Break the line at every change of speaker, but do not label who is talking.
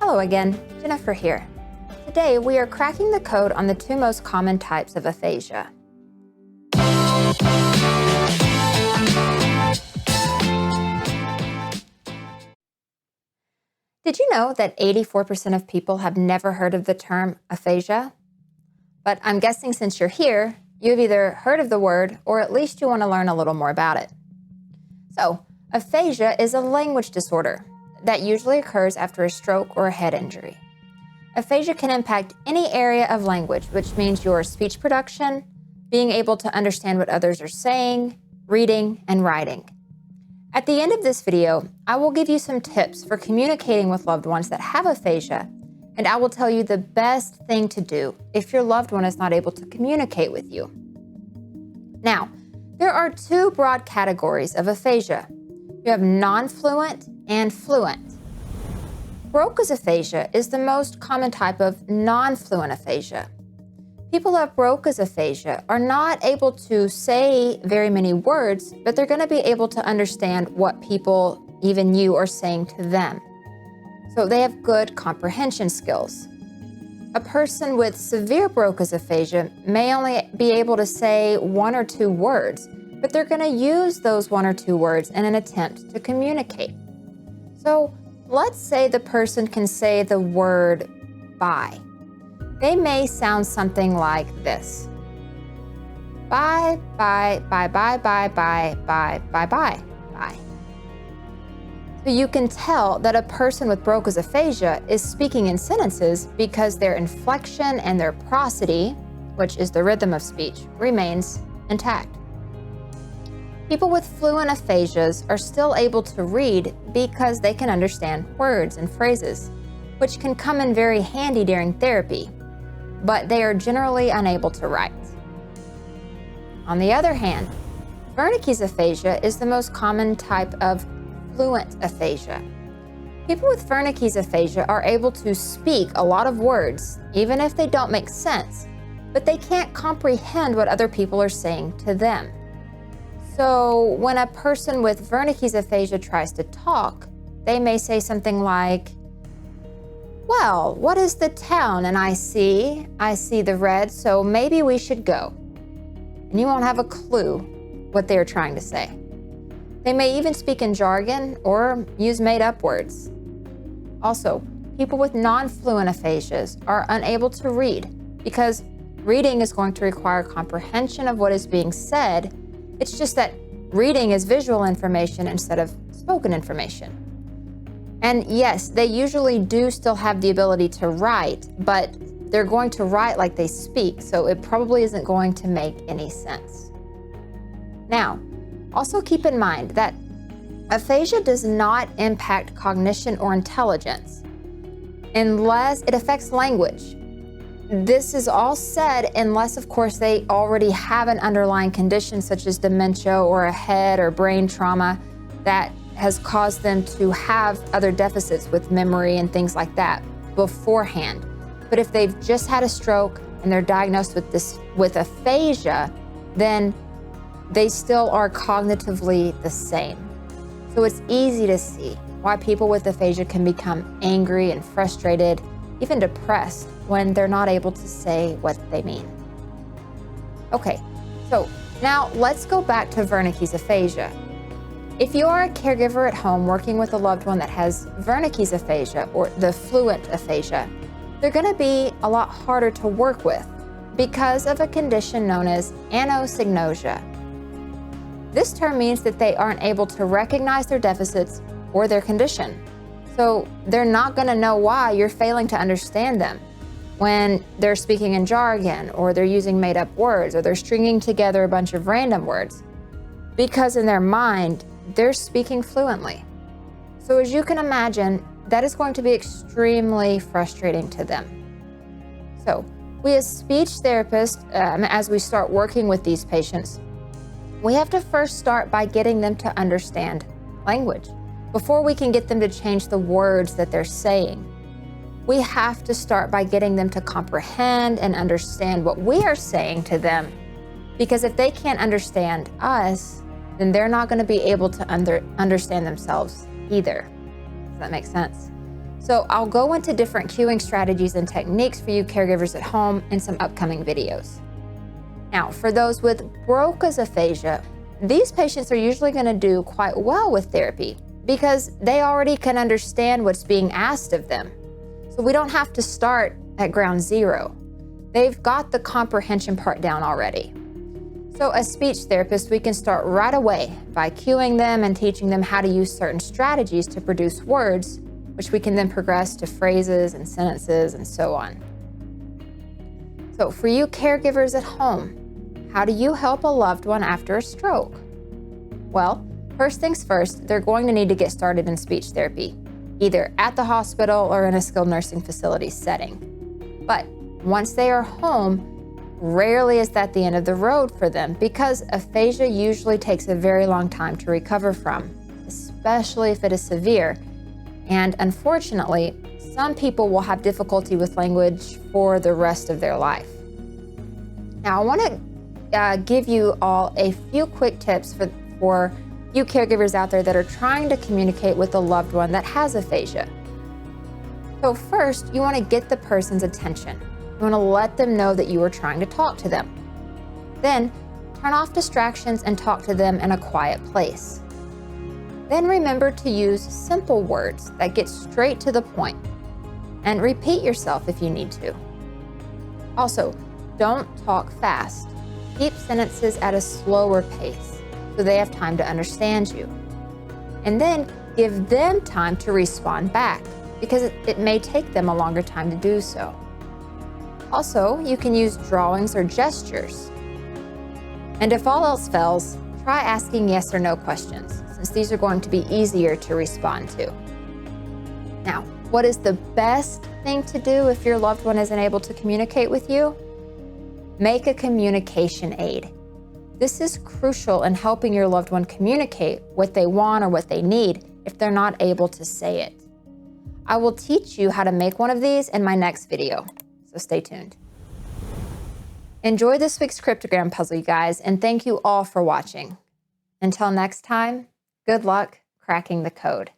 Hello again, Jennifer here. Today we are cracking the code on the two most common types of aphasia. Did you know that 84% of people have never heard of the term aphasia? But I'm guessing since you're here, you've either heard of the word or at least you want to learn a little more about it. So, aphasia is a language disorder that usually occurs after a stroke or a head injury. Aphasia can impact any area of language, which means your speech production, being able to understand what others are saying, reading, and writing. At the end of this video, I will give you some tips for communicating with loved ones that have aphasia, and I will tell you the best thing to do if your loved one is not able to communicate with you. Now, there are two broad categories of aphasia. You have non-fluent and fluent. Broca's aphasia is the most common type of non-fluent aphasia. People who have Broca's aphasia are not able to say very many words, but they're going to be able to understand what people, even you, are saying to them. So they have good comprehension skills. A person with severe Broca's aphasia may only be able to say one or two words, but they're going to use those one or two words in an attempt to communicate. So let's say the person can say the word bye. They may sound something like this. Bye, bye, bye, bye, bye, bye, bye, bye, bye, bye. So you can tell that a person with Broca's aphasia is speaking in sentences because their inflection and their prosody, which is the rhythm of speech, remains intact. People with fluent aphasias are still able to read because they can understand words and phrases, which can come in very handy during therapy, but they are generally unable to write. On the other hand, Wernicke's aphasia is the most common type of fluent aphasia. People with Wernicke's aphasia are able to speak a lot of words, even if they don't make sense, but they can't comprehend what other people are saying to them. So when a person with Wernicke's aphasia tries to talk, they may say something like, well, what is the town? And I see the red, so maybe we should go. And you won't have a clue what they're trying to say. They may even speak in jargon or use made-up words. Also, people with non-fluent aphasias are unable to read because reading is going to require comprehension of what is being said. It's just that reading is visual information instead of spoken information. And yes, they usually do still have the ability to write, but they're going to write like they speak, so it probably isn't going to make any sense. Now, also keep in mind that aphasia does not impact cognition or intelligence unless it affects language. This is all said unless, of course, they already have an underlying condition such as dementia or a head or brain trauma that has caused them to have other deficits with memory and things like that beforehand. But if they've just had a stroke and they're diagnosed with aphasia, then they still are cognitively the same. So it's easy to see why people with aphasia can become angry and frustrated, even depressed, when they're not able to say what they mean. Okay, so now let's go back to Wernicke's aphasia. If you are a caregiver at home working with a loved one that has Wernicke's aphasia or the fluent aphasia, they're going to be a lot harder to work with because of a condition known as anosognosia. This term means that they aren't able to recognize their deficits or their condition. So they're not going to know why you're failing to understand them when they're speaking in jargon or they're using made-up words or they're stringing together a bunch of random words, because in their mind, they're speaking fluently. So as you can imagine, that is going to be extremely frustrating to them. So we as speech therapists, as we start working with these patients, we have to first start by getting them to understand language before we can get them to change the words that they're saying. We have to start by getting them to comprehend and understand what we are saying to them, because if they can't understand us, then they're not going to be able to understand themselves either. Does that make sense? So I'll go into different cueing strategies and techniques for you caregivers at home in some upcoming videos. Now, for those with Broca's aphasia, these patients are usually going to do quite well with therapy because they already can understand what's being asked of them. So we don't have to start at ground zero. They've got the comprehension part down already. So as speech therapists, we can start right away by cueing them and teaching them how to use certain strategies to produce words, which we can then progress to phrases and sentences and so on. So for you caregivers at home, how do you help a loved one after a stroke? Well, first things first, they're going to need to get started in speech therapy, either at the hospital or in a skilled nursing facility setting. But once they are home, rarely is that the end of the road for them because aphasia usually takes a very long time to recover from, especially if it is severe. And unfortunately, some people will have difficulty with language for the rest of their life. Now, I want to give you all a few quick tips for you caregivers out there that are trying to communicate with a loved one that has aphasia. So first, you want to get the person's attention. You want to let them know that you are trying to talk to them. Then, turn off distractions and talk to them in a quiet place. Then remember to use simple words that get straight to the point, and repeat yourself if you need to. Also, don't talk fast. Keep sentences at a slower pace so they have time to understand you. And then give them time to respond back because it may take them a longer time to do so. Also, you can use drawings or gestures. And if all else fails, try asking yes or no questions, since these are going to be easier to respond to. Now, what is the best thing to do if your loved one isn't able to communicate with you? Make a communication aid. This is crucial in helping your loved one communicate what they want or what they need if they're not able to say it. I will teach you how to make one of these in my next video, so stay tuned. Enjoy this week's cryptogram puzzle, you guys, and thank you all for watching. Until next time, good luck cracking the code.